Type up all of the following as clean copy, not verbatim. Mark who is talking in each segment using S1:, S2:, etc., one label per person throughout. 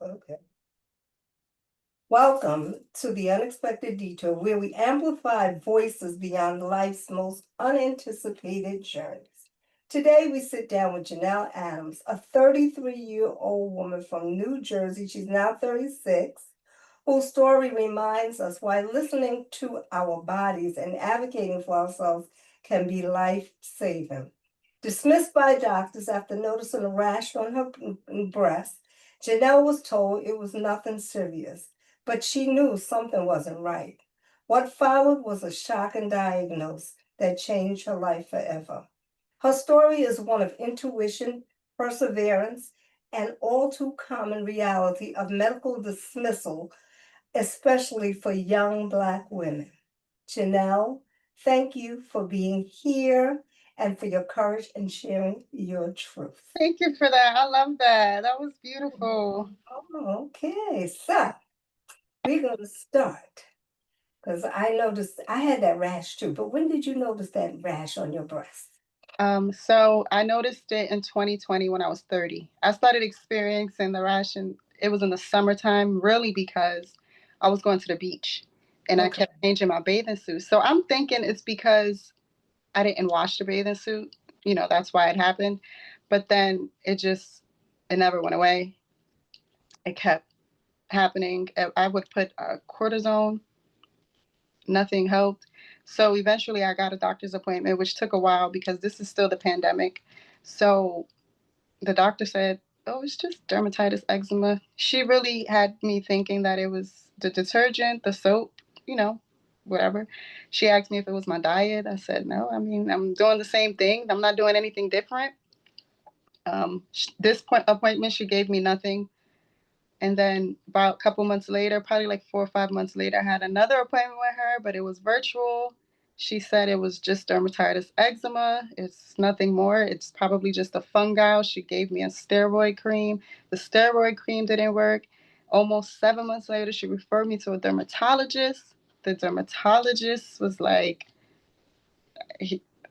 S1: Okay. Welcome to the Unexpected Detour, where we amplify voices beyond life's most unanticipated journeys. Today, we sit down with Jeanelle Adams, a 33-year-old woman from New Jersey. She's now 36, whose story reminds us why listening to our bodies and advocating for ourselves can be life-saving. Dismissed by doctors after noticing a rash on her breast, Janelle was told it was nothing serious, but she knew something wasn't right. What followed was a shocking diagnosis that changed her life forever. Her story is one of intuition, perseverance, and all too common reality of medical dismissal, especially for young Black women. Janelle, thank you for being here and for your courage and sharing your truth.
S2: Thank you for that. I love that. That was beautiful.
S1: Oh, okay, so we're going to start because I noticed I had that rash too. But when did you notice that rash on your breast?
S2: So I noticed it in 2020 when I was 30. I started experiencing the rash, and it was in the summertime, really because I was going to the beach and I
S1: Okay.
S2: kept changing my bathing suit. So I'm thinking it's because I didn't wash the bathing suit. That's why it happened. But then it never went away. It kept happening. I would put cortisone. Nothing helped. So eventually I got a doctor's appointment, which took a while because this is still the pandemic. So the doctor said, "Oh, it's just dermatitis eczema." She really had me thinking that it was the detergent, the soap, you know, whatever. She asked me if it was my diet. I said, "No, I mean, I'm doing the same thing. I'm not doing anything different." This appointment, she gave me nothing. And then about a couple months later, probably like 4 or 5 months later, I had another appointment with her, but it was virtual. She said it was just dermatitis eczema. It's nothing more. It's probably just a fungal. She gave me a steroid cream. The steroid cream didn't work. Almost 7 months later, she referred me to a dermatologist. The dermatologist was like,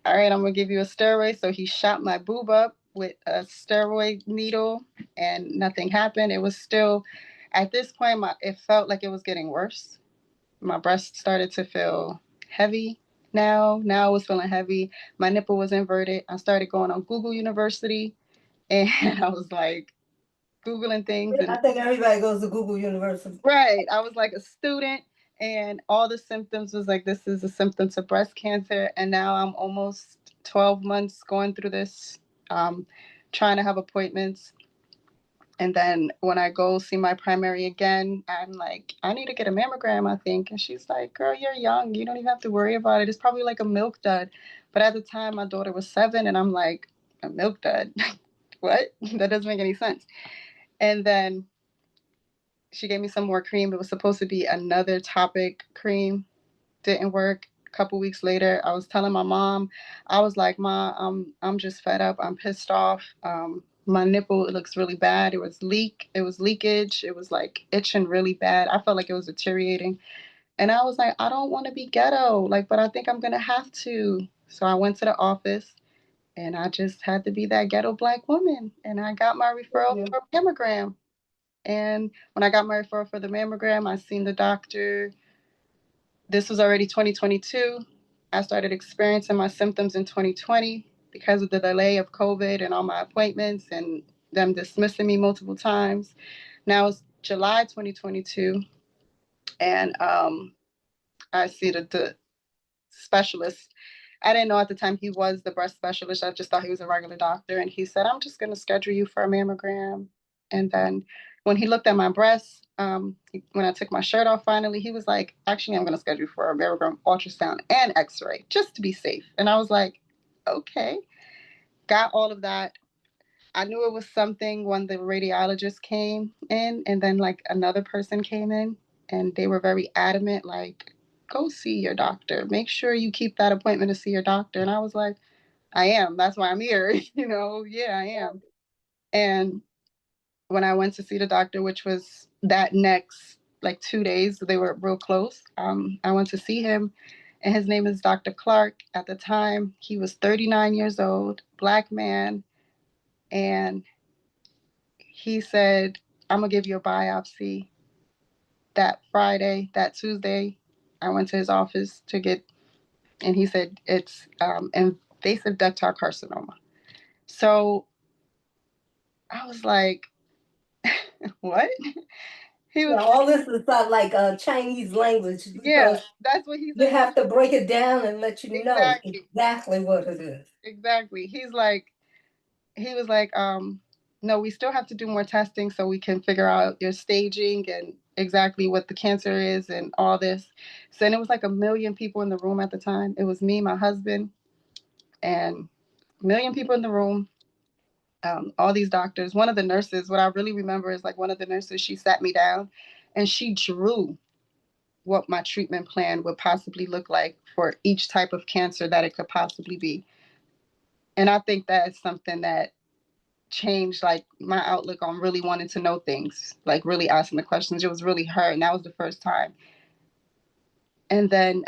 S2: all right, I'm going to give you a steroid. So he shot my boob up with a steroid needle and nothing happened. It was still, at this point, it felt like it was getting worse. My breast started to feel heavy now it was feeling heavy. My nipple was inverted. I started going on Google University and I was like Googling things.
S1: I
S2: And
S1: think everybody goes to Google University.
S2: right, I was like a student, and all the symptoms was like, this is a symptom to breast cancer. And now I'm almost 12 months going through this, um, trying to have appointments. And then when I go see my primary again, I'm like, I need to get a mammogram, I think. And she's like, girl, you're young. You don't even have to worry about it. It's probably like a milk dud. But at the time, my daughter was 7, and I'm like, a milk dud? What? That doesn't make any sense. And then she gave me some more cream. It was supposed to be another topic cream. Didn't work. A couple weeks later, I was telling my mom, I was like, "Ma, I'm just fed up. I'm pissed off. My nipple, it looks really bad. It was leakage. It was like itching really bad. I felt like it was deteriorating." And I was like, I don't want to be ghetto, like, but I think I'm gonna have to. So I went to the office and I just had to be that ghetto Black woman. And I got my referral
S1: Yeah.
S2: for a mammogram. And when I got my referral for the mammogram, I seen the doctor. This was already 2022. I started experiencing my symptoms in 2020 because of the delay of COVID and all my appointments and them dismissing me multiple times. Now it's July 2022, and I see the specialist. I didn't know at the time he was the breast specialist. I just thought he was a regular doctor. And he said, I'm just going to schedule you for a mammogram. And then when he looked at my breasts, when I took my shirt off finally, he was like, actually, I'm going to schedule you for a mammogram, ultrasound, and x ray just to be safe. And I was like, okay. Got all of that. I knew it was something when the radiologist came in, and then like another person came in, and they were very adamant, like, go see your doctor. Make sure you keep that appointment to see your doctor. And I was like, I am. That's why I'm here. Yeah, I am. And when I went to see the doctor, which was that next like 2 days, they were real close. I went to see him, and his name is Dr. Clark. At the time, he was 39 years old, Black man, and he said, I'm gonna give you a biopsy. That Friday, that Tuesday, I went to his office to get, and he said it's invasive ductal carcinoma. So I was like, what? He was
S1: Yeah, all this is not like Chinese language
S2: yeah,
S1: because
S2: that's what he
S1: you
S2: said.
S1: have to break it down and let you know
S2: Exactly,
S1: exactly what it is.
S2: exactly. He was like, no, we still have to do more testing so we can figure out your staging and exactly what the cancer is and all this. So and it was like a million people in the room at the time. It was me, my husband, and a million people in the room. All these doctors. One of the nurses, what I really remember is like one of the nurses, she sat me down and she drew what my treatment plan would possibly look like for each type of cancer that it could possibly be. And I think that's something that changed like my outlook on really wanting to know things, like really asking the questions. It was really her, and that was the first time. And then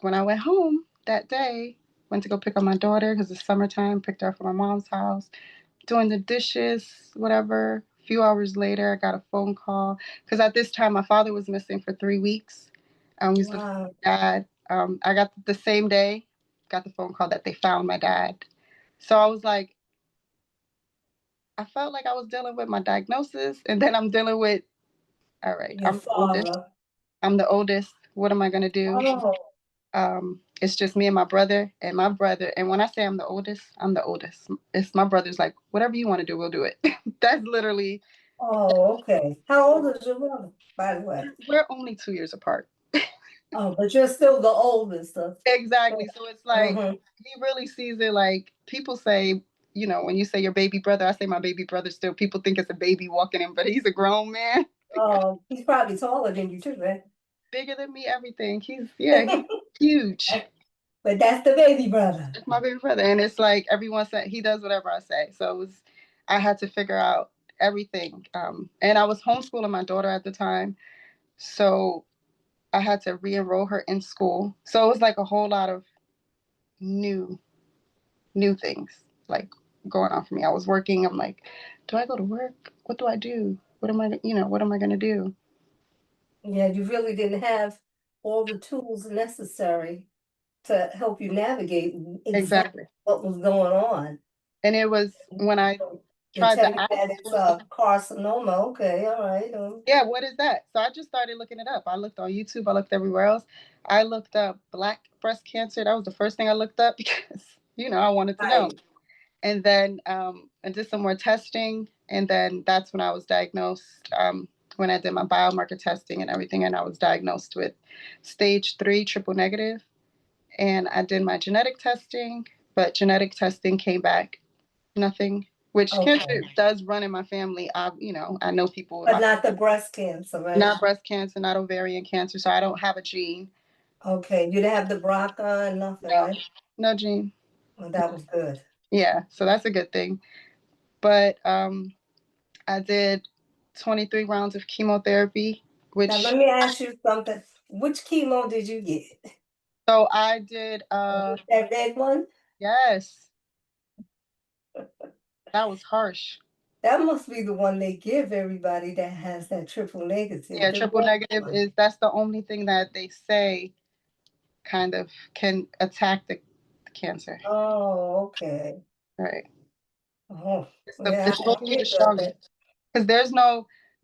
S2: when I went home that day, went to go pick up my daughter because it's summertime, picked her up from my mom's house, doing the dishes, whatever. A few hours later, I got a phone call because at this time my father was missing for 3 weeks. He was looking for
S1: Wow.
S2: my dad. I got the same day, got the phone call that they found my dad. So I was like, I felt like I was dealing with my diagnosis, and then I'm dealing with, all right,
S1: Your
S2: I'm the oldest.
S1: father.
S2: I'm the oldest. What am I gonna do?
S1: Oh,
S2: It's just me and my brother, and my brother. And when I say I'm the oldest, I'm the oldest. It's my brother's like, whatever you want to do, we'll do it. That's literally.
S1: oh, okay. How old is your brother, by the way?
S2: We're only 2 years apart.
S1: Oh, but you're still the oldest of.
S2: Exactly. So it's like
S1: Mhm.
S2: he really sees it like people say, when you say your baby brother, I say my baby brother still. People think it's a baby walking in, but he's a grown man,
S1: Oh, he's probably taller than you too, right?
S2: bigger than me, everything. He's huge.
S1: But that's the baby brother.
S2: That's my baby brother. And it's like everyone said he does whatever I say. So I had to figure out everything. And I was homeschooling my daughter at the time. So I had to re-enroll her in school. So it was like a whole lot of new new things like going on for me. I was working. I'm like, do I go to work? What do I do? What am I going to do?
S1: Yeah, you really didn't have all the tools necessary to help you navigate exactly
S2: Exactly.
S1: what was going on.
S2: And it was when I
S1: They
S2: tried
S1: tell
S2: to
S1: you
S2: ask,
S1: that it's a carcinoma. Okay, all right.
S2: yeah, what is that? So I just started looking it up. I looked on YouTube. I looked everywhere else. I looked up black breast cancer. That was the first thing I looked up because, I wanted to know.
S1: Right.
S2: And then I did some more testing. And then that's when I was diagnosed, when I did my biomarker testing and everything. And I was diagnosed with stage 3 triple negative. And I did my genetic testing, but genetic testing came back nothing, which cancer
S1: Okay.
S2: does run in my family. I know people in
S1: But
S2: my
S1: not the breast cancer, right?
S2: not breast cancer, not ovarian cancer, so I don't have a gene.
S1: Okay. You didn't have the BRCA and nothing,
S2: No,
S1: right?
S2: no gene.
S1: Well, that was good.
S2: Yeah, so that's a good thing. But I did 23 rounds of chemotherapy,
S1: Now
S2: which
S1: let me ask you something. Which chemo did you get?
S2: so I did.
S1: That red one?
S2: Yes, that was harsh.
S1: That must be the one they give everybody that has that triple negative.
S2: Yeah,
S1: The
S2: triple
S1: red
S2: negative
S1: one.
S2: is that's the only thing that they say kind of can attack the cancer.
S1: Oh, okay.
S2: Right.
S1: Oh,
S2: It's
S1: yeah, I
S2: supposed to be the
S1: hear
S2: strongest.
S1: that.
S2: Because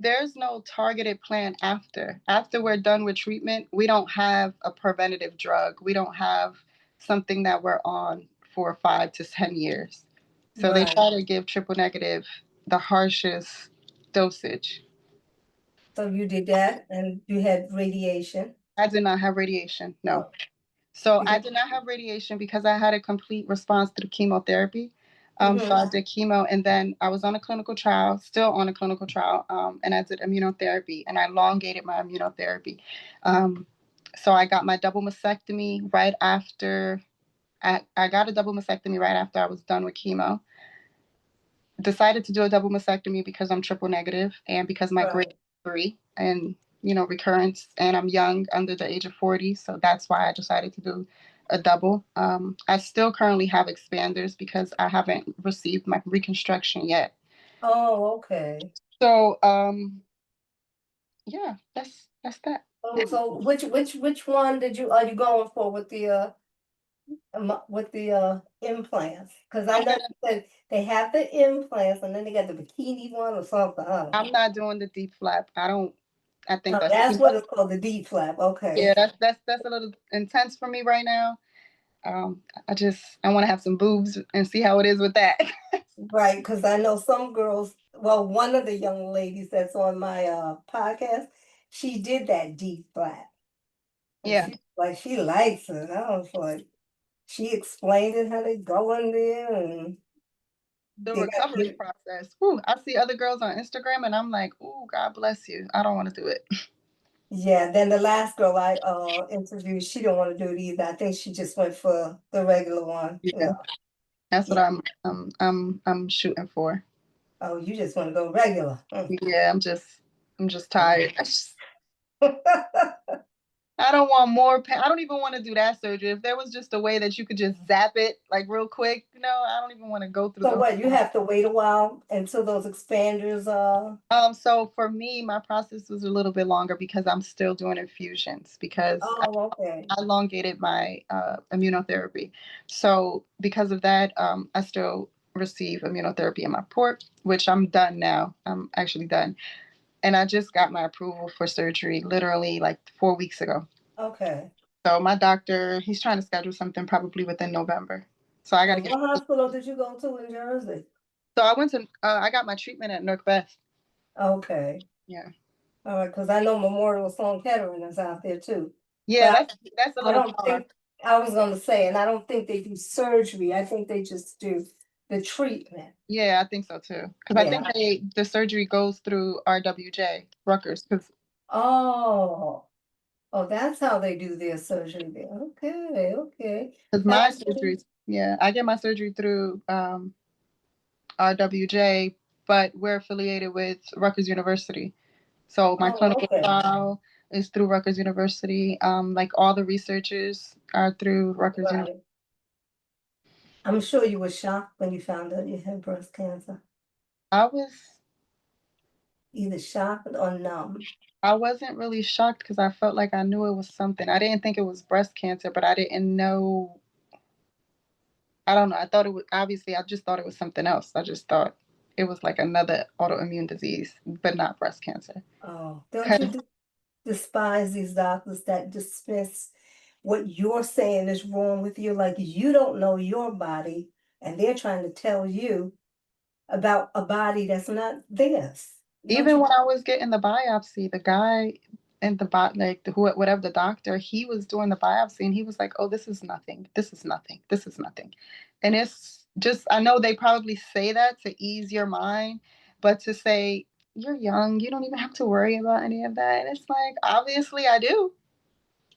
S2: there's no targeted plan after we're done with treatment. We don't have a preventative drug. We don't have something that we're on for 5 to 10 years. So they
S1: Right.
S2: try to give triple negative the harshest dosage.
S1: So you did that and you had radiation.
S2: I did not have radiation, no.
S1: Oh,
S2: So I
S1: because,
S2: did not have radiation because I had a complete response to the chemotherapy. So
S1: mhm.
S2: I did chemo, and then I was on a clinical trial, still on a clinical trial, and I did immunotherapy, and I elongated my immunotherapy. Um, so I got my double mastectomy right after. I got a double mastectomy right after I was done with chemo. Decided to do a double mastectomy because I'm triple negative and because my grade
S1: Right.
S2: is 3 and recurrence, and I'm young under the age of 40, so that's why I decided to do a double. I still currently have expanders because I haven't received my reconstruction yet.
S1: Oh, okay.
S2: So, yeah, that's that.
S1: So which one are you going for with the implants? Because I
S2: I'm
S1: know
S2: gonna.
S1: you said they have the implants and then they got the bikini one or something. I don't
S2: I'm
S1: know.
S2: not doing the deep flap. I don't. I think
S1: Oh,
S2: that's
S1: that's
S2: too
S1: what
S2: much.
S1: it's called, the D flap. Okay.
S2: Yeah, that's a little intense for me right now. I want to have some boobs and see how it is with that.
S1: Right, because I know some girls, well, one of the young ladies that's on my podcast, she did that D flat. And
S2: Yeah,
S1: she likes it. I was like, she explained it how they go in there and
S2: the
S1: they got
S2: recovery process. Whew, I see other girls on Instagram, and I'm like, "Ooh, God bless you. I don't want to do it."
S1: yeah, then the last girl I interviewed, she didn't want to do it either. I think she just went for the regular one, you
S2: Yeah,
S1: know.
S2: that's what
S1: Yeah.
S2: I'm shooting for.
S1: Oh, you just want to go regular.
S2: Yeah, I'm just tired. I don't want more pain. I don't even want to do that surgery. If there was just a way that you could just zap it like real quick, I don't even want to go through
S1: So
S2: the.
S1: what, you have to wait a while until those expanders
S2: So for me, my process was a little bit longer because I'm still doing infusions because
S1: oh, okay.
S2: I elongated my immunotherapy. So because of that, I still receive immunotherapy in my port, which I'm done now. I'm actually done, and I just got my approval for surgery literally like 4 weeks ago.
S1: Okay.
S2: So my doctor, he's trying to schedule something probably within November. So I got to
S1: And
S2: get.
S1: what hospital did you go to in Jersey?
S2: So I got my treatment at Northwest.
S1: Okay.
S2: Yeah.
S1: All right, because I know Memorial Sloan Kettering is out there too.
S2: Yeah,
S1: But
S2: that's a
S1: I
S2: little
S1: don't
S2: far.
S1: think, I was gonna say, and I don't think they do surgery. I think they just do the treatment.
S2: Yeah, I think so too. Because I think
S1: Yeah.
S2: the surgery goes through RWJ, Rutgers.
S1: Oh, oh, that's how they do their surgery there. Okay, okay.
S2: Because my
S1: That's good.
S2: surgeries, yeah, I get my surgery through RWJ, but we're affiliated with Rutgers University. So my
S1: Oh,
S2: clinical
S1: okay.
S2: trial is through Rutgers University. Like all the researchers are through Rutgers University.
S1: Right. I'm sure you were shocked when you found out you had breast cancer.
S2: I was
S1: Either shocked or numb.
S2: I wasn't really shocked because I felt like I knew it was something. I didn't think it was breast cancer, but I didn't know. I don't know. I thought it was obviously. I just thought it was something else. I just thought it was like another autoimmune disease, but not breast cancer.
S1: Oh, don't you
S2: 'Cause
S1: despise these doctors that dismiss what you're saying is wrong with you? Like you don't know your body, and they're trying to tell you about a body that's not theirs. Don't
S2: Even
S1: you?
S2: when I was getting the biopsy, the guy and the like whatever the doctor, he was doing the biopsy and he was like, "Oh, this is nothing. This is nothing. This is nothing." And it's just I know they probably say that to ease your mind, but to say you're young, you don't even have to worry about any of that. And it's like, obviously I do.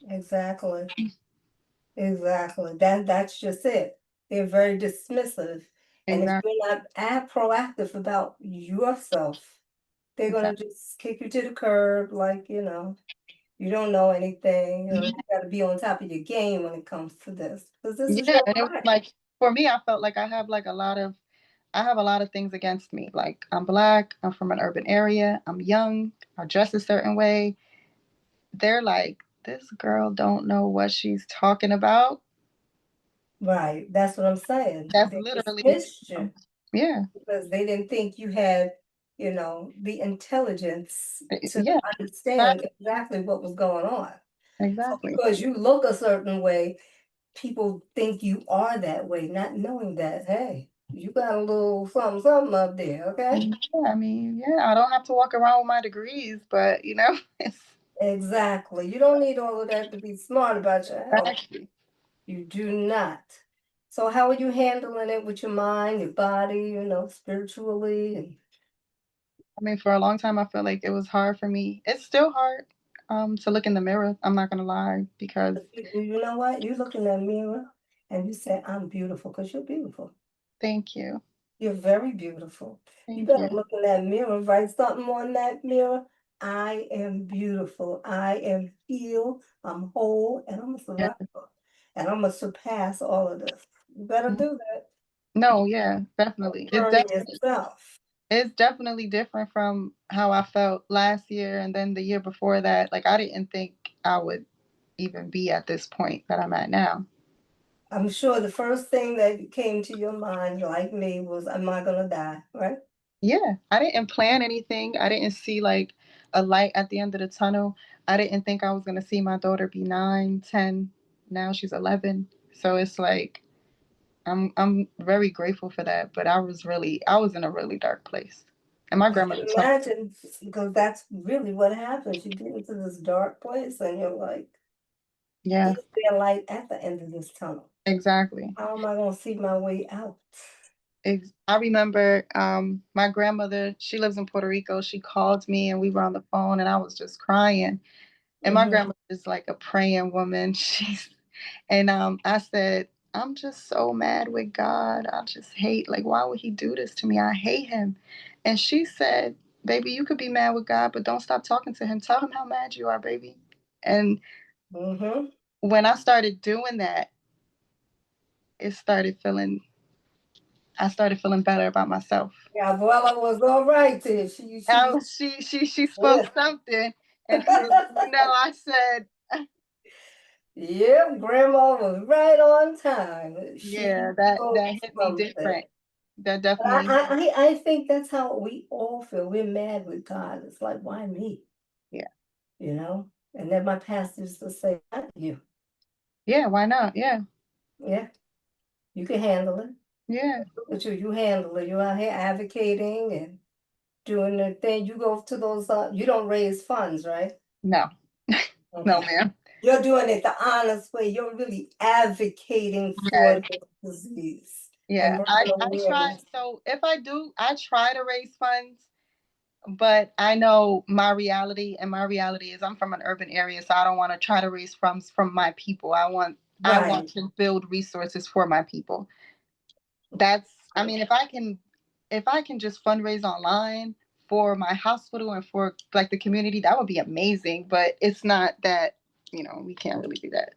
S1: Exactly. Exactly. That's just it. They're very dismissive. And if
S2: Exactly.
S1: you're not proactive about yourself, they're gonna
S2: Exactly.
S1: just kick you to the curb, like, you don't know anything. You gotta be on top of your game when it comes to this. Because this is
S2: Yeah,
S1: your
S2: and it was
S1: life.
S2: like for me, I felt like I have a lot of things against me. Like I'm black, I'm from an urban area, I'm young, I dress a certain way. They're like, this girl don't know what she's talking about.
S1: Right. That's what I'm saying.
S2: That's
S1: They
S2: literally,
S1: dismissed you
S2: yeah,
S1: because they didn't think you had, the intelligence to
S2: yeah,
S1: understand
S2: exactly,
S1: exactly what was going on. So
S2: exactly.
S1: because you look a certain way, people think you are that way, not knowing that, hey, you got a little something, something up there, okay?
S2: Yeah, I mean, yeah, I don't have to walk around with my degrees, but it's
S1: Exactly. You don't need all of that to be smart about your health.
S2: actually.
S1: You do not. So how are you handling it with your mind, your body, spiritually? And
S2: I mean, for a long time, I feel like it was hard for me. It's still hard, to look in the mirror. I'm not gonna lie because
S1: but you know what? You look in that mirror and you say, I'm beautiful, because you're beautiful.
S2: thank you,
S1: You're very beautiful. You
S2: thank you.
S1: better look in that mirror, write something on that mirror. I am beautiful. I am healed. I'm whole, and I'm a
S2: Yeah.
S1: survivor. And I'm gonna surpass all of this. You better do that.
S2: No, yeah, definitely. It
S1: Affirm
S2: definitely
S1: yourself.
S2: It's definitely different from how I felt last year and then the year before that. Like, I didn't think I would even be at this point that I'm at now.
S1: I'm sure the first thing that came to your mind, like me, was, am I gonna die, right?
S2: Yeah, I didn't plan anything. I didn't see like a light at the end of the tunnel. I didn't think I was going to see my daughter be 9, 10. Now she's 11. So it's like I'm very grateful for that, but I was in a really dark place. And my
S1: I can
S2: grandmother told
S1: imagine, because that's really what happens. You get into this dark place and you're like,
S2: yeah,
S1: is there light at the end of this tunnel?
S2: exactly.
S1: How am I gonna see my way out?
S2: I remember my grandmother, she lives in Puerto Rico. She called me and we were on the phone and I was just crying. And my
S1: Hmm.
S2: grandmother is like a praying woman. And I said, I'm just so mad with God. I just hate, like, why would he do this to me? I hate him. And she said, baby, you could be mad with God, but don't stop talking to him. Tell him how mad you are, baby. And
S1: Hmm.
S2: when I started doing that, it started feeling, I started feeling better about myself.
S1: Yeah, well, I was all right there. She was,
S2: She spoke
S1: yeah.
S2: something, and I said,
S1: Yep, grandma was right on time. She
S2: yeah, that
S1: spoke
S2: that hit me
S1: something.
S2: different. That
S1: But
S2: definitely,
S1: I think that's how we all feel. We're mad with God. It's like, why me?
S2: yeah,
S1: You know? And then my pastor used to say, not you.
S2: yeah. Why not? Yeah,
S1: Yeah, you can handle it.
S2: yeah.
S1: But you handle it. You're out here advocating and doing the thing. You go to those, you don't raise funds, right?
S2: No, no,
S1: Okay.
S2: ma'am.
S1: You're doing it the honest way. You're really advocating for
S2: Yes,
S1: the disease and
S2: yeah.
S1: bringing
S2: I try.
S1: awareness.
S2: So if I do, I try to raise funds, but I know my reality, and my reality is I'm from an urban area, so I don't want to try to raise funds from my people. I want
S1: Right.
S2: to build resources for my people. I mean, if I can just fundraise online for my hospital and for like the community, that would be amazing. But it's not that, we can't really do that.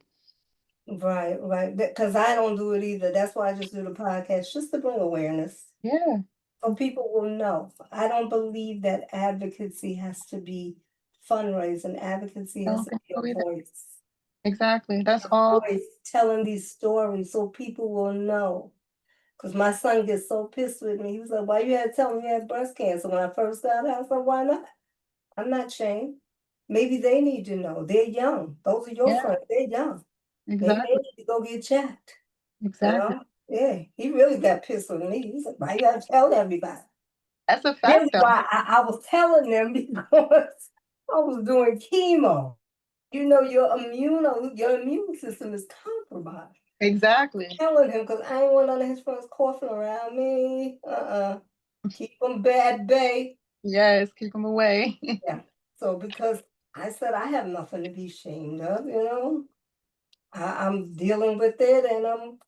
S1: Right, right. Because I don't do it either. That's why I just do the podcast, just to bring awareness.
S2: Yeah.
S1: So people will know. I don't believe that advocacy has to be fundraising. Advocacy
S2: I
S1: has
S2: don't
S1: to
S2: think
S1: be
S2: so
S1: a
S2: either.
S1: voice.
S2: Exactly. That's
S1: A
S2: all.
S1: voice telling these stories so people will know. Because my son gets so pissed with me. He was like, why you had to tell me you had breast cancer when I first got out? I said, why not? I'm not ashamed. Maybe they need to know. They're young. Those are your
S2: Yeah,
S1: friends. They're young. Maybe they
S2: exactly.
S1: need to go get checked. You
S2: Exactly.
S1: know? Yeah, he really got pissed with me. He said, why you gotta tell everybody?
S2: That's a fact
S1: Really,
S2: though.
S1: why I was telling them because I was doing chemo. You know, your immune system is compromised.
S2: Exactly.
S1: Telling him because I ain't want none of his friends coughing around me. Keep them bad bay.
S2: Yes, keep them away.
S1: Yeah. So because I said I have nothing to be ashamed of, I'm dealing with it and I'm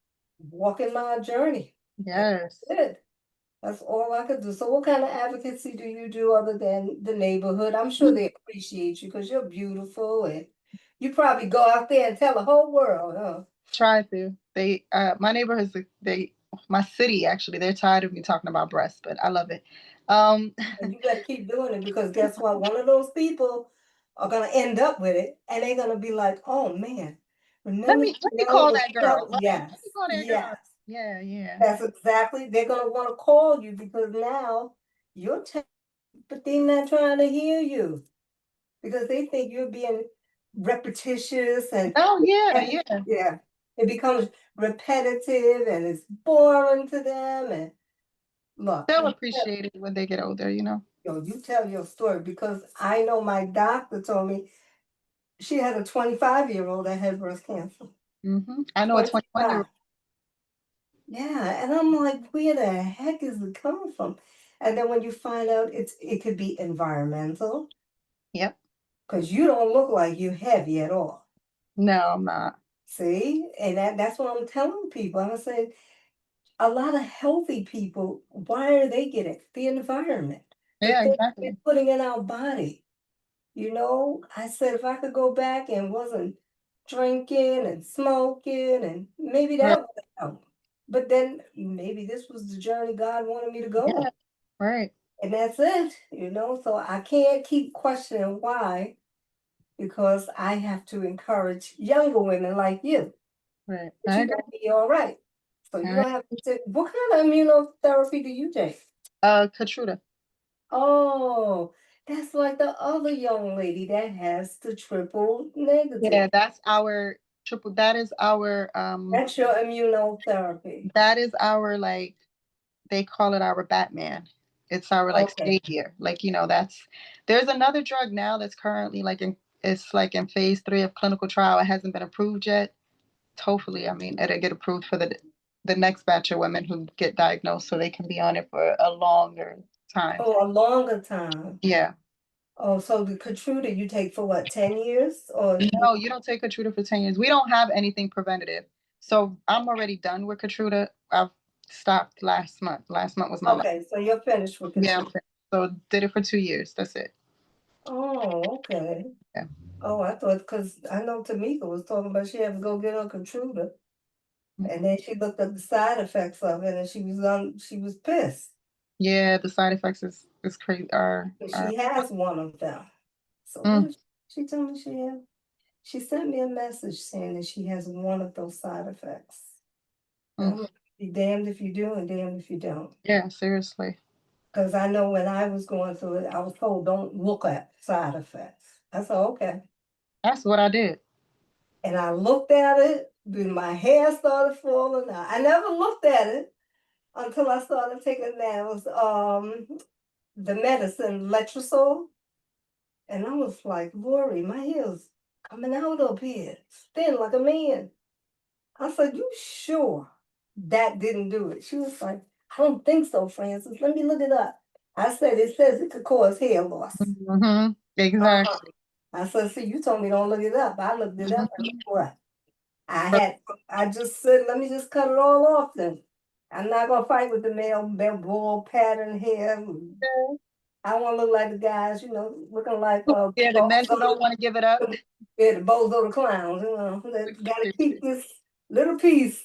S1: walking my journey. And
S2: Yes.
S1: that's it. That's all I could do. So what kind of advocacy do you do other than the neighborhood? I'm sure they appreciate you because you're beautiful and you probably go out there and tell the whole world, huh?
S2: Try to. My neighborhoods, my city actually, they're tired of me talking about breasts, but I love it. Um,
S1: And you better keep doing it because guess what? One of those people are gonna end up with it and they're gonna be like, oh man,
S2: let
S1: remember
S2: me
S1: Janelle
S2: call
S1: was
S2: that girl.
S1: so
S2: Right. Let me
S1: yes,
S2: call that girl.
S1: yes.
S2: Yeah, yeah.
S1: That's exactly they're gonna want to call you because now you're but they're not trying to hear you because they think you're being repetitious
S2: Oh, yeah,
S1: and
S2: yeah.
S1: yeah, it becomes repetitive and it's boring to them. And look,
S2: They'll appreciate it when they get older.
S1: you tell your story because I know my doctor told me she had a 25-year-old that had breast cancer.
S2: I know a 21-year-old.
S1: 25. Yeah, and I'm like, where the heck is it coming from? And then when you find out it could be environmental,
S2: Yep.
S1: because you don't look like you heavy at all.
S2: No, I'm not.
S1: See? And that's what I'm telling people. I'm saying a lot of healthy people, why are they getting the environment? The
S2: Yeah,
S1: things we're
S2: exactly.
S1: putting in our body. I said if I could go back and wasn't drinking and smoking, and maybe
S2: Right.
S1: that would help. But then maybe this was the journey God wanted me to go on.
S2: Yeah. Right.
S1: And that's it, so I can't keep questioning why, because I have to encourage younger women like you
S2: Right.
S1: that
S2: I
S1: you're
S2: agree.
S1: gonna be all right. So
S2: All
S1: you
S2: right.
S1: don't have to take, what kind of immunotherapy do you take?
S2: Keytruda.
S1: Oh, that's like the other young lady that has the triple
S2: Yeah,
S1: negative.
S2: that's our triple.
S1: That's your immunotherapy.
S2: That is our, like, they call it our Batman. It's our, like,
S1: Okay.
S2: savior. Like, there's another drug now that's currently, like, it's like in phase 3 of clinical trial. It hasn't been approved yet. Hopefully, I mean, it'll get approved for the next batch of women who get diagnosed, so they can be on it for a longer time.
S1: Oh, a longer time.
S2: Yeah.
S1: Oh, so the Keytruda you take for what, 10 years? Or
S2: No, you don't take Keytruda for 10 years. We don't have anything preventative. So I'm already done with Keytruda. I've stopped last month. Last month was my last.
S1: okay, so you're finished with
S2: Yeah,
S1: Keytruda.
S2: so did it for 2 years. That's it.
S1: Oh, okay.
S2: Yeah.
S1: Oh, I thought, because I know Tamika was talking about she had to go get her Keytruda, and then she looked up the side effects of it, and she was pissed.
S2: Yeah, the side effects is crazy.
S1: And
S2: Are
S1: she has one of them. So what
S2: mm,
S1: did she told me she had? She sent me a message saying that she has one of those side effects. And I'm
S2: mm.
S1: gonna be damned if you do and damned if you don't.
S2: Yeah, seriously.
S1: Because I know when I was going through it, I was told don't look at side effects. I said, okay.
S2: That's what I did.
S1: And I looked at it, then my hair started falling out. I never looked at it until I started taking those the medicine letrozole. And I was like, Lori, my hair's coming out up here, thin like a man. I said, you sure that didn't do it? She was like, I don't think so, Francis. Let me look it up. I said, it says it could cause hair loss.
S2: Mm-hmm.
S1: Uh-huh.
S2: Exactly.
S1: I said, see, you told me don't look it up. I looked it up and
S2: Mhm.
S1: what? I just said, let me just cut it all off then. I'm not gonna fight with the male bald pattern hair. I want to look like the guys, looking like
S2: Yeah, the men who don't want to give it up.
S1: yeah, the bozo the clowns, that gotta keep this little piece.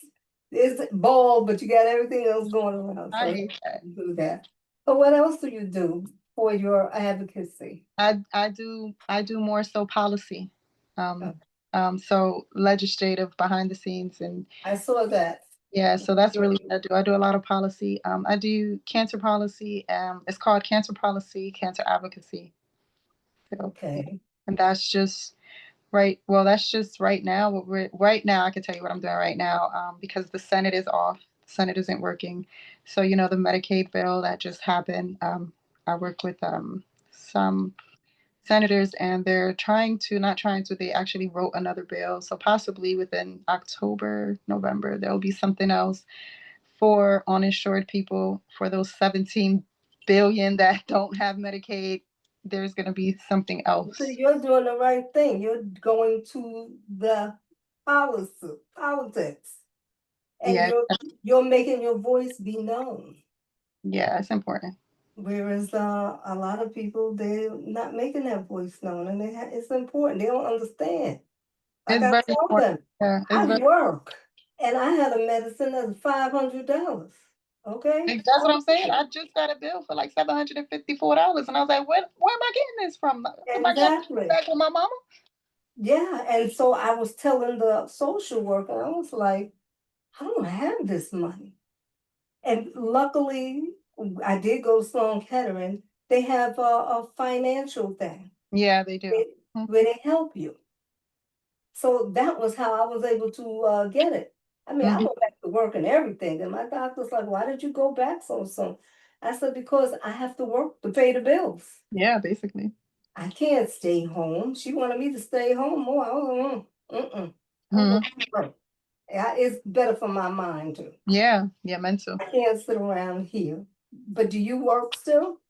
S1: It's bald, but you got everything else going around.
S2: I
S1: So
S2: hate that.
S1: you do that. So what else do you do for your advocacy?
S2: I do more so policy. Um, so legislative behind the scenes, and
S1: I saw that.
S2: yeah, so that's really what I do. I do a lot of policy. I do cancer policy. It's called cancer policy, cancer advocacy. So, yeah.
S1: Okay.
S2: And that's just right. Well, that's just right now. Right now, I can tell you what I'm doing right now, because the Senate is off. The Senate isn't working. So, the Medicaid bill that just happened. I work with some senators, and they're not trying to, they actually wrote another bill. So possibly within October, November, there'll be something else for uninsured people, for those 17 billion that don't have Medicaid. There's going to be something
S1: So
S2: else.
S1: you're doing the right thing. You're going to the politics, and
S2: Yeah.
S1: you're making your voice be known.
S2: Yeah, it's important.
S1: Whereas a lot of people, they're not making their voice known, and it's important. They don't understand. Like
S2: It's
S1: I
S2: very
S1: tell
S2: important.
S1: them,
S2: Yeah,
S1: I work, and I had a medicine that's $500. Okay,
S2: that's what I'm saying. I just got a bill for like $754, and I was like, where am I getting this from? Am I going
S1: exactly.
S2: back with my mama?
S1: Yeah, and so I was telling the social worker, I was like, I don't have this money. And luckily, I did go to Sloan Kettering. They have a financial thing
S2: Yeah, they do.
S1: where
S2: Mhm.
S1: where they help you. So that was how I was able to get it. I mean, I
S2: Mhm.
S1: went back to work and everything, and my doctor's like, "Why did you go back so soon?" I said, "Because I have to work to pay the bills.
S2: Yeah, basically.
S1: I can't stay home." She wanted me to stay home more. I was like, mm-mm. I'm going
S2: Mhm.
S1: to work. Yeah, it's better for my mind too.
S2: Yeah, yeah, mental.
S1: I can't sit around here. But do you work still?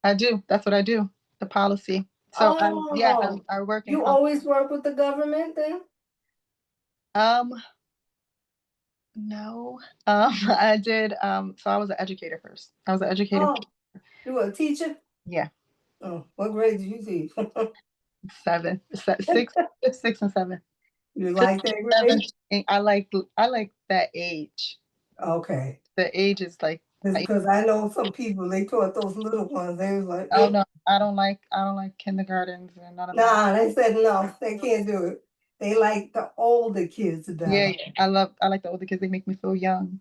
S2: I do. That's what I do. The policy. So yeah,
S1: Oh,
S2: I work in
S1: you always work with the government then?
S2: um no. I did so I was an educator first. I was an educator.
S1: Oh, you were a teacher?
S2: Yeah,
S1: Oh, what grade did you teach?
S2: six, 6 and 7.
S1: You
S2: Six,
S1: like that grade?
S2: seven. I like that age.
S1: Okay.
S2: The age is like
S1: Because I know some people, they taught those little ones, they was like,
S2: Oh no, I don't like kindergartens and none of that.
S1: nah, they said no, they can't do it. They like the older kids
S2: Yeah,
S1: better.
S2: yeah. I like the older kids. They make me feel young.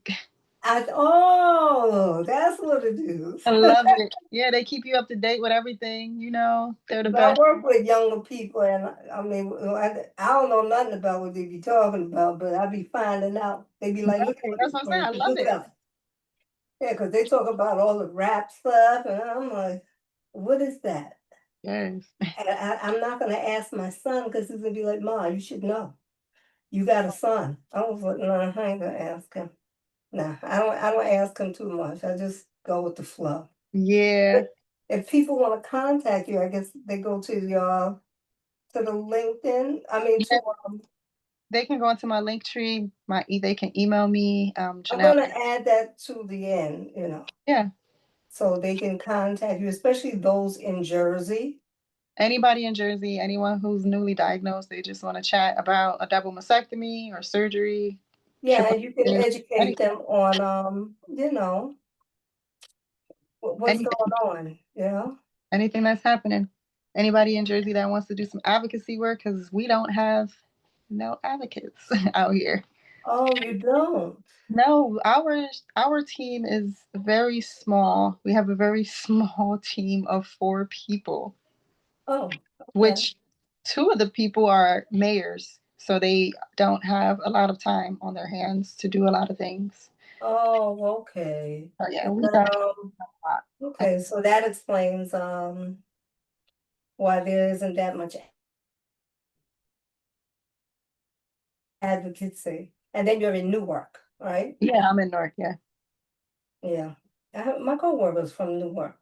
S1: Oh, that's what it is.
S2: I love it. Yeah, they keep you up to date with everything. You know, they're the
S1: But I
S2: best.
S1: work with younger people, and I mean, I don't know nothing about what they be talking about, but I be finding out. They be like,
S2: No,
S1: look at what
S2: that's
S1: you're
S2: what I'm saying.
S1: saying.
S2: I love
S1: Look
S2: it.
S1: up. Yeah, because they talk about all the rap stuff, and I'm like, what is that?
S2: Yes.
S1: And I'm not going to ask my son because he's going to be like, Ma, you should know. You got a son. I was like, no, I ain't going to ask him. No, I don't ask him too much. I just go with the flow.
S2: Yeah.
S1: But if people want to contact you, I guess they go to your to the LinkedIn. I mean,
S2: Yeah.
S1: to
S2: They can go into my link tree. They can email me.
S1: I'm
S2: Jeanelle.
S1: gonna add that to the end,
S2: Yeah.
S1: so they can contact you, especially those in Jersey.
S2: Anybody in Jersey, anyone who's newly diagnosed, they just want to chat about a double mastectomy or surgery,
S1: Yeah,
S2: triple
S1: and you can
S2: any,
S1: educate them on, what's
S2: anything,
S1: going on.
S2: anything that's happening. Anybody in Jersey that wants to do some advocacy work, because we don't have no advocates out here.
S1: Oh, you don't?
S2: No, our team is very small. We have a very small team of 4 people,
S1: Oh, okay.
S2: which 2 of the people are mayors, so they don't have a lot of time on their hands to do a lot of things.
S1: Oh, okay.
S2: So yeah, we
S1: But
S2: got a lot.
S1: okay, so that explains why there isn't that much advocacy. And then you're in Newark, right?
S2: Yeah, I'm in Newark. Yeah.
S1: Yeah. My coworker's from Newark.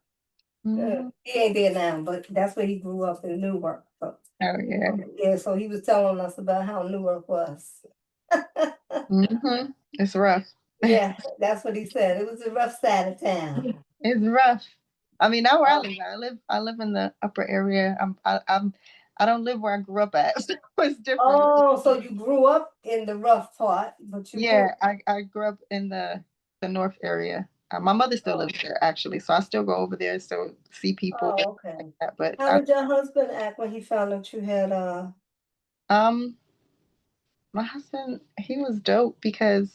S2: Hmm.
S1: He ain't there now, but that's where he grew up in Newark. So,
S2: Oh yeah.
S1: yeah, so he was telling us about how Newark was.
S2: It's rough.
S1: Yeah, that's what he said. It was a rough side of town.
S2: It's rough. I mean, not where I
S1: Oh,
S2: live. I live in the upper area. I don't live where I grew up at. So it's different.
S1: oh, so you grew up in the rough part, but you moved.
S2: Yeah, I grew up in the north area. My mother still
S1: Oh,
S2: lives there actually, so I still go over there, still see people
S1: oh,
S2: like
S1: okay.
S2: that. But
S1: How did your husband act when he found out you had
S2: um, my husband, he was dope because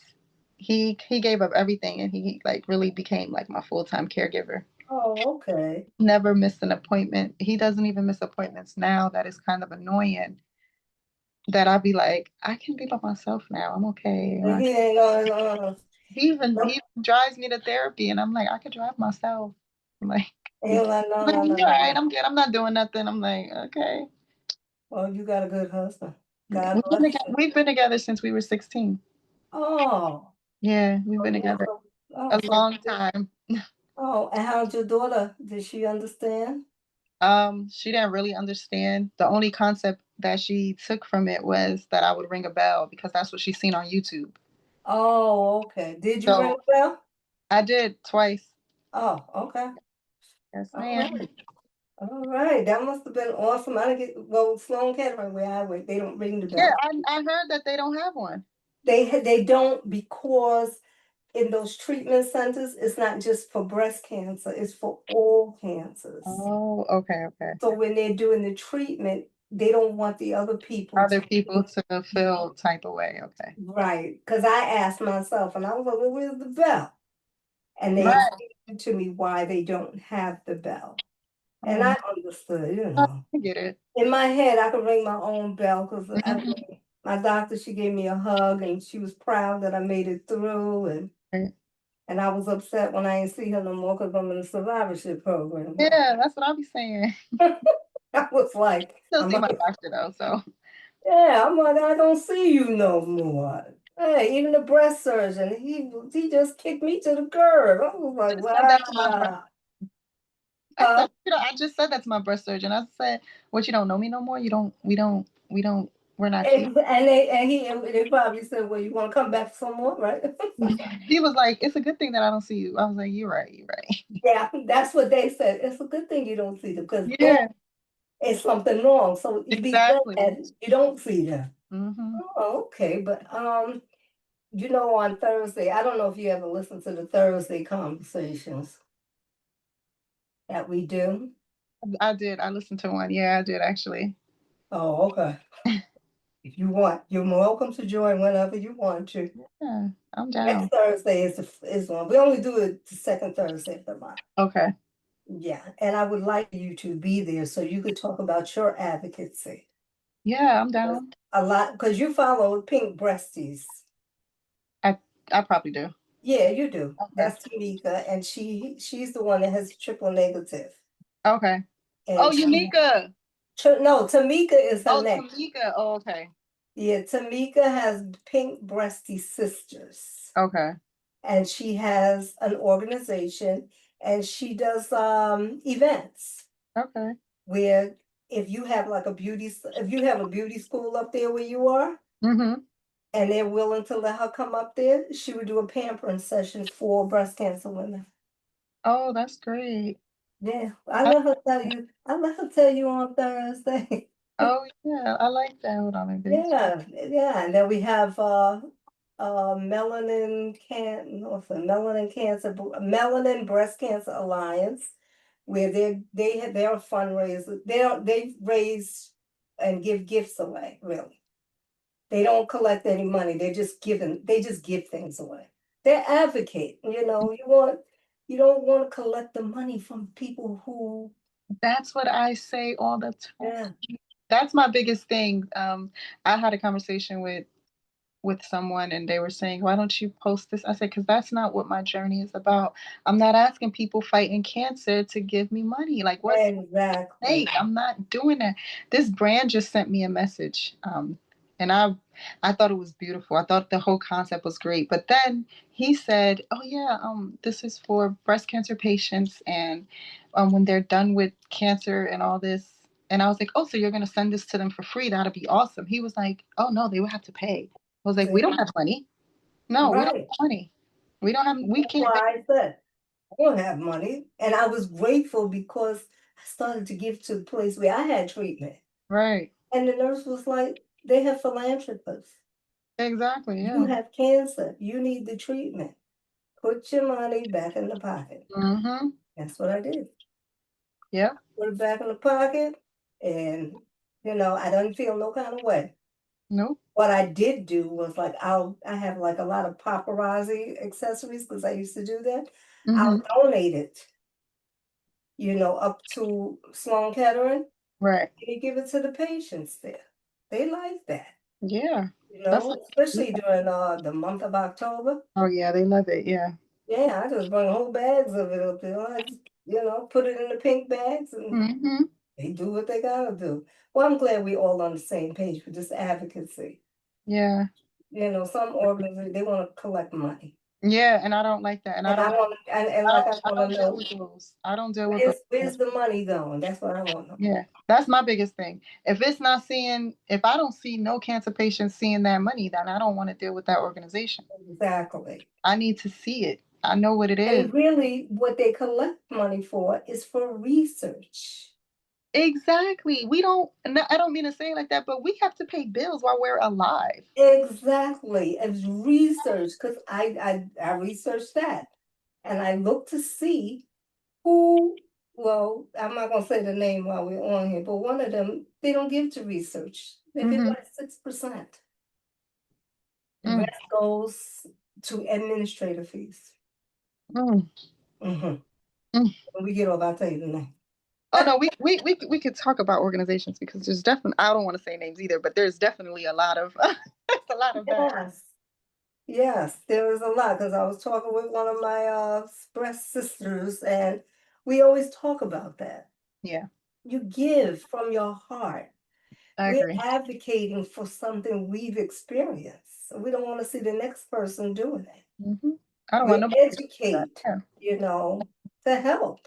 S2: he gave up everything and he like really became like my full time caregiver.
S1: oh, okay.
S2: Never missed an appointment. He doesn't even miss appointments now. That is kind of annoying. That I'd be like, I can be by myself now. I'm okay.
S1: And he ain't going
S2: He
S1: no,
S2: even drives me to therapy, and I'm like, I could drive myself. I'm like,
S1: he like, no,
S2: like,
S1: no, no,
S2: you all
S1: no,
S2: right?
S1: no.
S2: I'm good. I'm not doing nothing. I'm like, okay.
S1: Well, you got a good husband.
S2: Yeah,
S1: God bless you.
S2: we've been together since we were 16.
S1: Oh,
S2: Yeah, we've been
S1: yeah,
S2: together
S1: so, oh,
S2: a
S1: so,
S2: long time.
S1: oh, and how's your daughter? Did she understand?
S2: She didn't really understand. The only concept that she took from it was that I would ring a bell because that's what she's seen on YouTube.
S1: Oh, okay. Did you ring
S2: So
S1: a bell?
S2: I did twice.
S1: Oh, okay.
S2: Yes,
S1: All
S2: ma'am.
S1: right. All right. That must have been awesome. I didn't get, well, Sloan Kettering, where I work, they don't ring the
S2: Yeah,
S1: bell.
S2: I heard that they don't have one.
S1: They don't, because in those treatment centers, it's not just for breast cancer, it's for all cancers.
S2: Oh, okay, okay.
S1: So when they're doing the treatment, they don't want the other people
S2: Other
S1: to.
S2: people to feel type of way. Okay.
S1: Right. Because I asked myself, and I was like, well, where's the bell? And they
S2: Right.
S1: explained to me why they don't have the bell. And
S2: Oh,
S1: I understood,
S2: I get it.
S1: In my head, I could ring my own bell because
S2: Mhm.
S1: my doctor, she gave me a hug and she was proud that I made it through.
S2: Right.
S1: And I was upset when I didn't see her no more because I'm in the survivorship program now.
S2: Yeah, that's what I'll be saying.
S1: I was like,
S2: Still see my doctor though, so
S1: yeah, I'm like, I don't see you no more. Hey, even the breast surgeon, he just kicked me to the curb. I was
S2: I
S1: like,
S2: just said that to my breast.
S1: wow.
S2: I
S1: Huh?
S2: said, I just said that to my breast surgeon. I said, "What, you don't know me no more? You don't? We don't. We're not kin."
S1: And they probably said, well, you want to come back some more, right?
S2: He was like, "It's a good thing that I don't see you." I was like, "You're right. You're right."
S1: Yeah, that's what they said. It's a good thing you don't see them because then
S2: Yeah,
S1: it's something wrong. So you be
S2: exactly.
S1: glad you don't see them.
S2: Hmm.
S1: Oh, okay, but you know, on Thursday, I don't know if you ever listen to the Thursday conversations that we do.
S2: I did. I listened to one. Yeah, I did actually.
S1: Oh, okay. If you want, you're welcome to join whenever you want to.
S2: Yeah, I'm
S1: Next
S2: down.
S1: Thursday is one. We only do it the second Thursday of the month.
S2: Okay.
S1: Yeah, and I would like you to be there so you could talk about your advocacy.
S2: Yeah, I'm down.
S1: A lot, because you follow Pink Breasties.
S2: I I probably do.
S1: Yeah, you do.
S2: Okay.
S1: That's Tamika, and she's the one that has triple negative.
S2: Okay. Oh,
S1: And
S2: Unika.
S1: no, Tamika is her
S2: Oh,
S1: name.
S2: Tamika. Oh, okay.
S1: Yeah, Tamika has Pink Breasty Sisters,
S2: Okay.
S1: and she has an organization, and she does events
S2: Okay.
S1: where if you have like if you have a beauty school up there where you are,
S2: Mm-hmm.
S1: and they're willing to let her come up there, she would do a pampering session for breast cancer women.
S2: Oh, that's great.
S1: Yeah, I
S2: I,
S1: let her tell you. I let her tell you on Thursday.
S2: oh yeah, I like that. Hold on, maybe.
S1: Yeah, yeah, and then we have melanin can what's the melanin breast cancer alliance, where they're a fundraiser. They raise and give gifts away. Really, they don't collect any money. They just give things away. They advocate. You don't want to collect the money from people who,
S2: That's what I say all the time.
S1: yeah,
S2: That's my biggest thing. I had a conversation with someone and they were saying, why don't you post this? I said, because that's not what my journey is about. I'm not asking people fighting cancer to give me money. Like, what's
S1: exactly.
S2: fake? I'm not doing that. This brand just sent me a message. And I thought it was beautiful. I thought the whole concept was great. But then he said, oh yeah, this is for breast cancer patients and when they're done with cancer and all this. And I was like, oh, so you're gonna send this to them for free? That'd be awesome. He was like, oh no, they would have to pay. I was like, we don't
S1: See,
S2: have money. No, we don't
S1: right.
S2: have money. We don't have. We
S1: That's
S2: can't.
S1: why I said I don't have money. And I was grateful because I started to give to the place where I had treatment.
S2: Right.
S1: And the nurse was like, they have philanthropists.
S2: Exactly.
S1: You
S2: Yeah.
S1: have cancer. You need the treatment. Put your money back in the pocket.
S2: Mm-hmm.
S1: That's what I did.
S2: Yeah.
S1: Put it back in the pocket. And, I don't feel no kind of way.
S2: Nope.
S1: What I did do was like I have like a lot of paparazzi accessories because I used to do that.
S2: Mm-hmm.
S1: I'll donate it, up to Sloan Kettering,
S2: Right.
S1: and you give it to the patients there. They like that,
S2: Yeah. That's.
S1: especially during the month of October.
S2: Oh yeah, they love it. Yeah.
S1: Yeah, I just bring whole bags of it up there. I just, put it in the pink bags and
S2: Mm-hmm.
S1: they do what they gotta do. Well, I'm glad we all on the same page with this advocacy.
S2: Yeah.
S1: Some organizations they want to collect money.
S2: Yeah. And I don't like that. And I
S1: And I
S2: don't.
S1: want and
S2: I
S1: like
S2: don't.
S1: I
S2: I
S1: want
S2: don't
S1: to
S2: deal
S1: know
S2: with those. I don't deal with those.
S1: where's the money going? That's what I want to know.
S2: Yeah. That's my biggest thing. If I don't see no cancer patients seeing that money, then I don't want to deal with that organization.
S1: Exactly.
S2: I need to see it. I know what it is.
S1: And really, what they collect money for is for research.
S2: Exactly. We don't, and I don't mean to say it like that, but we have to pay bills while we're alive.
S1: Exactly. It's research because I researched that and I looked to see who. Well, I'm not gonna say the name while we're on here, but one of them they don't give to research. They give
S2: Mm-hmm.
S1: like 6%. The
S2: Mm,
S1: rest goes to administrative fees.
S2: mm,
S1: Mm-hmm.
S2: mm.
S1: When we get over, I'll tell you the name.
S2: Oh no, we could talk about organizations because there's definitely I don't want to say names either, but there's definitely a lot of a lot of that.
S1: Yes, yes, there is a lot because I was talking with one of my express sisters, and we always talk about that.
S2: Yeah,
S1: You give from your heart.
S2: I
S1: We're
S2: agree.
S1: advocating for something we've experienced. So we don't want to see the next person doing it.
S2: Hmm. I don't want
S1: We
S2: nobody to do that.
S1: educate,
S2: Yeah.
S1: to help.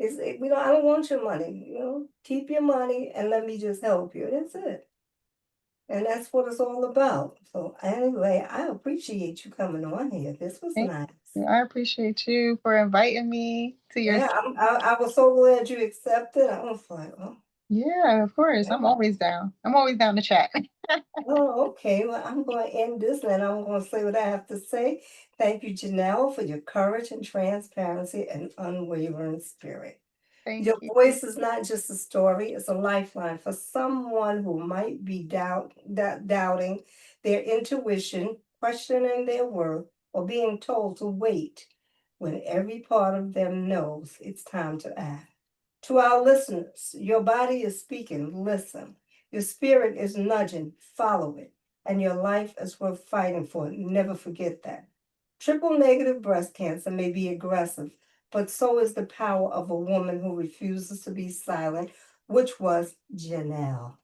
S1: I don't want your money, keep your money and let me just help you. That's it. And that's what it's all about. So anyway, I appreciate you coming on here. This was
S2: Thank
S1: nice.
S2: you. I appreciate you for inviting me to your.
S1: Yeah, I was so glad you accepted. I was like, oh,
S2: Yeah, of course.
S1: yeah.
S2: I'm always down. I'm always down to chat.
S1: Oh, okay. Well, I'm going to end this and I'm going to say what I have to say. Thank you, Jeanelle, for your courage and transparency and unwavering spirit.
S2: Thank
S1: Your
S2: you.
S1: voice is not just a story, it's a lifeline for someone who might be doubting their intuition, questioning their worth, or being told to wait when every part of them knows it's time to act. To our listeners, your body is speaking, listen. Your spirit is nudging, follow it. And your life is worth fighting for. Never forget that. Triple negative breast cancer may be aggressive, but so is the power of a woman who refuses to be silent, which was Janelle.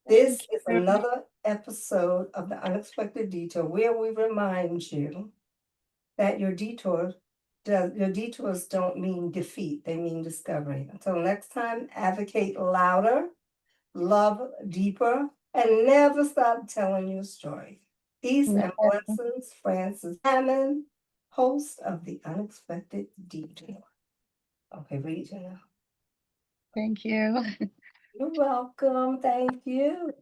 S1: This
S2: Thank
S1: is
S2: you.
S1: another episode of The Unexpected Detour where we remind you that your detours don't mean defeat, they mean discovery. Until next time, advocate louder, love deeper, and never stop telling your story. Peace
S2: Yeah,
S1: and blessings, Francis Hammond, host of The Unexpected Detour. Okay, read it now.
S2: thank you.
S1: You're welcome. Thank you.